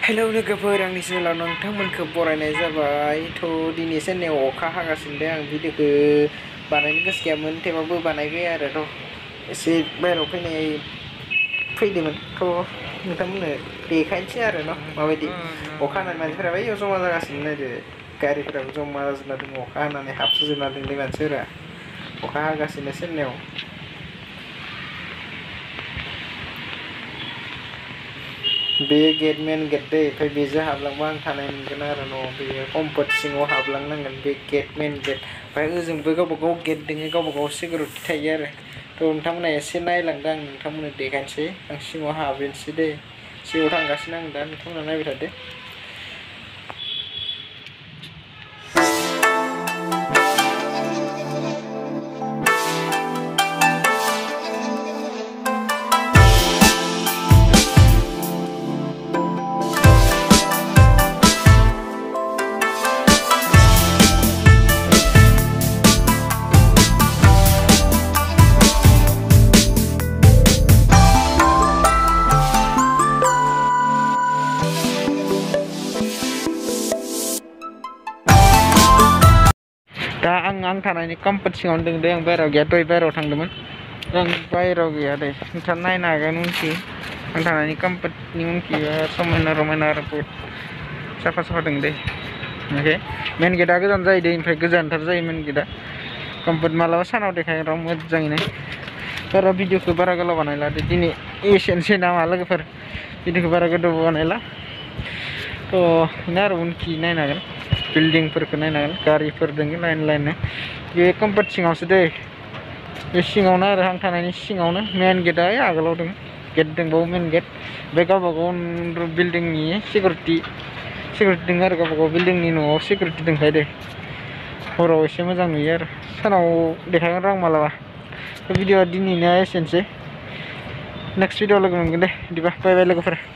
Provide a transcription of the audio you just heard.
Hello लोगोफोर आंनि चेनेलाव नोंथांमोनखौ बरायनाय जाबाय। दिनै साननैयाव अखा हागासिनो दं। आं भिडिअखौ बानायनो गोसो गैयामोन, थेवबाबो बानायबाय आरो एसे बाहेरायाव फैदोंमोन नोंथांमोननो देखायनोसै आरो माबायदि अखा हानानै मानसिफोरा बैयाव जमा जागासिनो नायदो, गारिफोराबो जमा जाजोबना दङ। अखा हानानै हाबसोजोबना दंलै मानसिफोरा, अखा हागासिनो साननैयाव। बे गेट मेन गेट दै, ओमफ्राय बेजों हाबलांबा आं थानाय मोनगोन आरो न'आव। बेयो कम्फर्ट सिङाव हाबलांनांगोन, बे गेट मेन गेट। ओमफ्राय ओजोंबो गावबा गाव गेट दङ, गावबा गाव सिकिउरिटि थायो आरो। नोंथांमोना एसे नायलांदो, आं नोंथांमोननो देखायनोसै। आं सिङाव हाबहैनोसै दै, सिङाव थांगासिनो आं दा, नोंथांमोना नायबाय थादो। दा आं थानायनि कम्फर्ट सिङावनो दं दे। आं बाहेरायाव गैया, दहाय बाहेरायाव थांदोंमोन। आं बाहेरायाव गैया दे, नोंथाङा नायनो हागोन उनखि। आं थानायनि कम्फर्टनि उनखि समायना रमायना आरो बहुद साफा साफा दं दे। ओमफ्राय मेन गेटआ गोजान जायो दे, ओमफ्राय गोजानथार जायो मेन गेटआ। कम्फर्ट मालाबा सानाव देखाय र' मोजाङैनो। बारा भिडिअखौ बारा गोलाव बानायला दे दिनै, एसेनोसै नामा लोगोफोर? भिडिअखौ बारा गोलाव बानायला। बेनो आरो उनखि नायनो हागोन, बिल्डिंफोरखौ नायनो हागोन, गारिफोर दङ लाइन लाइननो। बे कम्फर्ट सिङावसो दै, बे सिङावनो आरो आं थानायनि सिङावनो। मेन गेटआ आगोलाव दं, गेट दंबावो मेन गेट। बे गावबा गाव बिल्डिंनि सिकिउरिटि दङ आरो, गावबा गाव बिल्डिंनि न'आव सिकिउरिटि दंखायो दे। हराव एसे मोजां नुयो आरो, सानाव देखायगोन र' आं मालाबा। भिडिअआ दिनैनिया एसेनोसै, नेक्स्ट भिडिअआव लोगो मोनगोन दे। बिदिबा बाय बाय लोगोफोर।